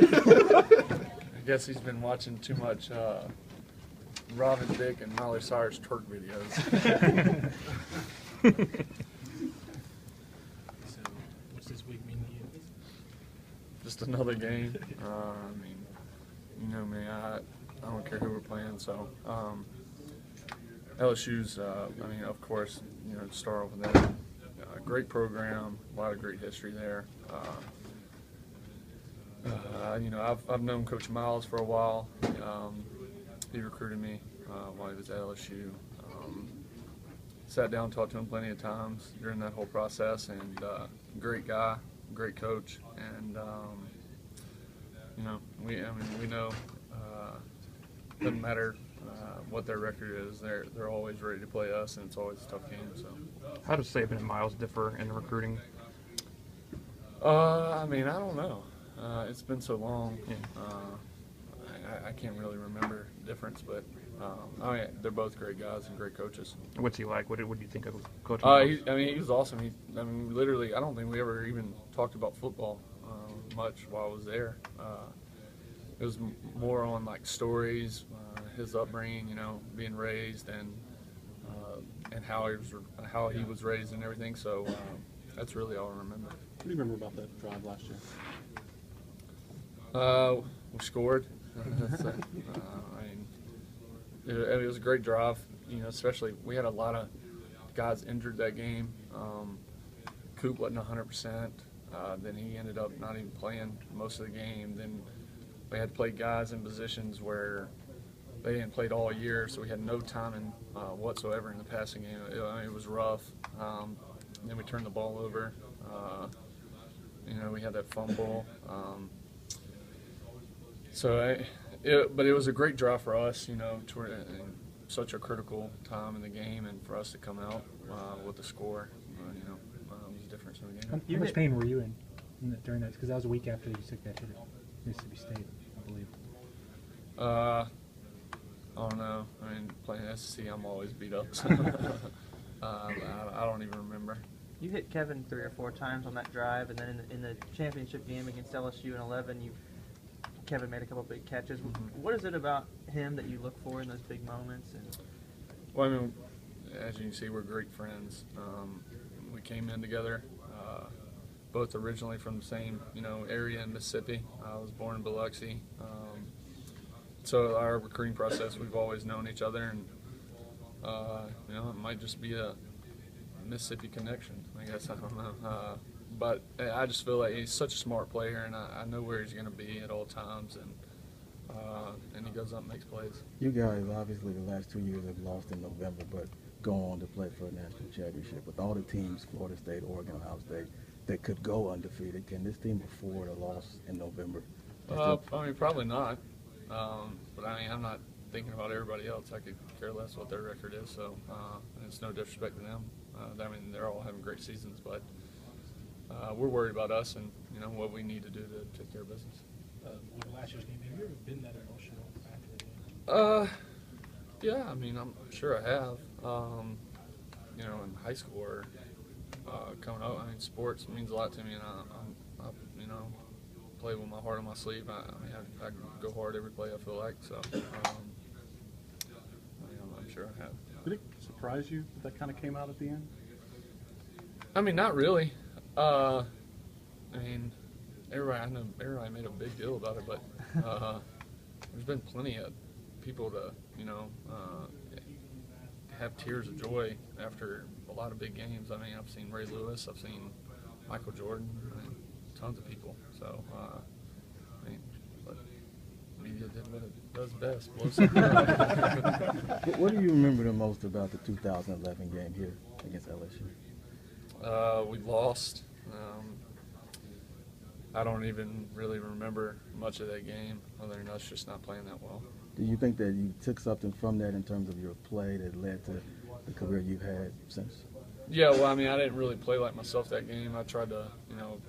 I guess he's been watching too much Robin Thicke and Miley Cyrus twerk videos. So, what's this week mean to you? Just another game. I mean, you know me, I don't care who we're playing. So LSU's, I mean, of course, you know, to start off with that, great program, a lot of great history there. You know, I've known Coach Miles for a while. He recruited me while he was at LSU. Sat down, talked to him plenty of times during that whole process, and great guy, great coach, and you know, we know doesn't matter what their record is, they're always ready to play us, and it's always a tough game. So, how does Saban and Miles differ in recruiting? I mean, I don't know. It's been so long. Yeah. I can't really remember the difference, but I mean, they're both great guys and great coaches. What's he like? What do you think of Coach I Miles? mean, he was awesome. I mean, literally, I don't think we ever even talked about football much while I was there. It was more on like stories, his upbringing, you know, being raised, and how he was raised and everything. So that's really all I remember. What do you remember about that drive last year? We scored. I mean, it was a great drive. You know, especially we had a lot of guys injured that game. Coop wasn't 100%. Then he ended up not even playing most of the game. Then we had to play guys in positions where they hadn't played all year, so we had no timing whatsoever in the passing game. It was rough. Then we turned the ball over. You know, we had that fumble. But it was a great drive for us, you know, in such a critical time in the game, and for us to come out with the score, you know, was the difference in the game. How much pain were you in during that? Because that was a week after you took that hit at Mississippi State, I believe. I don't know. I mean, playing SEC, I'm always beat up. So I don't even remember. You hit Kevin 3 or 4 times on that drive, and then in the championship game against LSU in 11, Kevin made a couple big catches. Mm-hmm. What is it about him that you look for in those big moments? Well, I mean, as you can see, we're great friends. We came in together, both originally from the same, you know, area in Mississippi. I was born in Biloxi. So our recruiting process, we've always known each other, and you know, it might just be a Mississippi connection, I guess. I don't know. But I just feel like he's such a smart player, and I know where he's going to be at all times, and he goes up and makes plays. You guys, obviously, the last 2 years have lost in November, but go on to play for a national championship. With all the teams, Florida State, Oregon, Ohio State, that could go undefeated, can this team afford a loss in November? I mean, probably not. But I mean, I'm not thinking about everybody else. I could care less what their record is. So and it's no disrespect to them. I mean, they're all having great seasons, but we're worried about us and, you know, what we need to do to take care of business. With last year's game, have you ever been that emotional after the game? Yeah, I mean, I'm sure I have. You know, in high school or coming up, I mean, sports means a lot to me, and I you know, play with my heart on my sleeve. I mean, I go hard every play, I feel like. So, you know, I'm sure I have. Did it surprise you that kind of came out at the end? I mean, not really. I mean, everybody made a big deal about it, but there's been plenty of people to, you know, have tears of joy after a lot of big games. I mean, I've seen Ray Lewis, I've seen Michael Jordan, I mean, tons of people. So, I mean, but media did what it does best, blow something up. What do you remember the most about the 2011 game here against LSU? We lost. I don't even really remember much of that game, other than us just not playing that well. Do you think that you took something from that in terms of your play that led to the career you've had since? Yeah, well, I mean, I didn't really play like myself that game. I tried to, you know,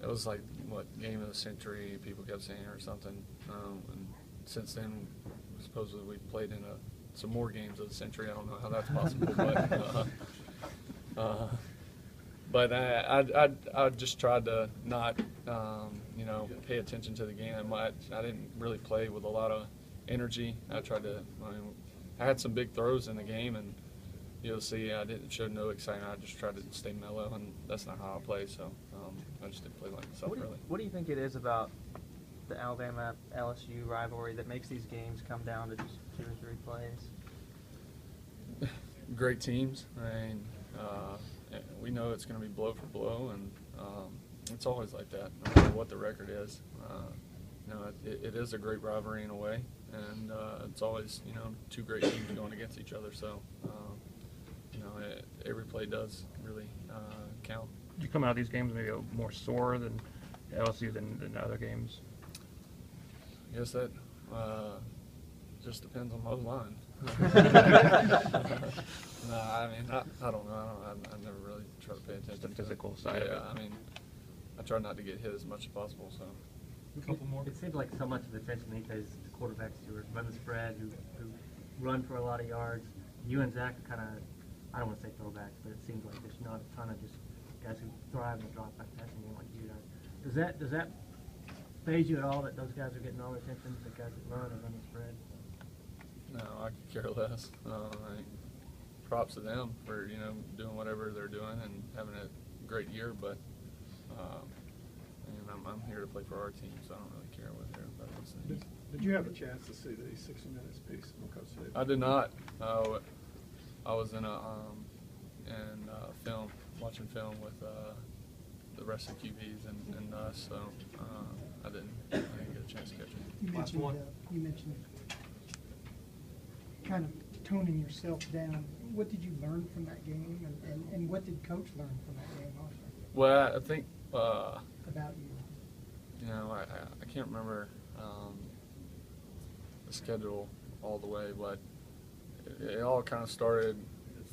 it was like, what, game of the century, people kept saying, or something. And since then, supposedly we played in some more games of the century. I don't know how that's possible, but I just tried to not you know, pay attention to the game. I didn't really play with a lot of energy. I had some big throws in the game, and you'll see I didn't show no excitement. I just tried to stay mellow, and that's not how I play. So I just didn't play like myself really. What do you think it is about the Alabama LSU rivalry that makes these games come down to just 2 or 3 plays? Great teams. I mean, we know it's going to be blow for blow, and it's always like that, no matter what the record is. You know, it is a great rivalry in a way, and it's always, you know, 2 great teams going against each other. So, you know, every play does really count. Do you come out of these games maybe more sore than LSU than other games? I guess that just depends on the line. No, I mean, I don't know. I never really try to pay attention The to physical it. side of it. Yeah, I mean, I try not to get hit as much as possible. So. A couple more. It seems like so much of the attention these days is the quarterbacks who run the spread, who run for a lot of yards. You and Zach are kind of, I don't want to say throwbacks, but it seems like there's not a ton of just guys who thrive in the drop back passing game like you guys. Does that faze you at all that those guys are getting all the attention, the guys that run and run the spread? No, I could care less. I mean, props to them for, you know, doing whatever they're doing and having a great year. But and I'm here to play for our team, so I don't really care what everybody else thinks. Did you have a chance to see the 60 Minutes piece from Coach Saban? I did not. I was in a film, watching film with the rest of the QBs and us, so I didn't get a chance to catch it. You mentioned kind of toning yourself down. What did you learn from that game, and what did Coach learn from that game also Well, I think about you? you know, I can't remember the schedule all the way, but it all kind of started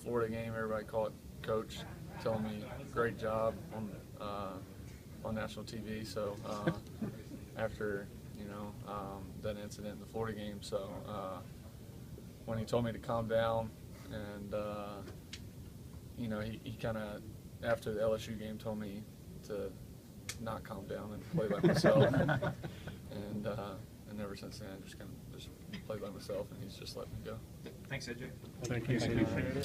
Florida game. Everybody called Coach, telling me great job on national TV. So after, you know, that incident in the Florida game, so when he told me to calm down, and you know, he kind of after the LSU game told me to not calm down and play by myself. And ever since then, I just kind of played by myself, and he's just let me go. Thanks, AJ. Thank you.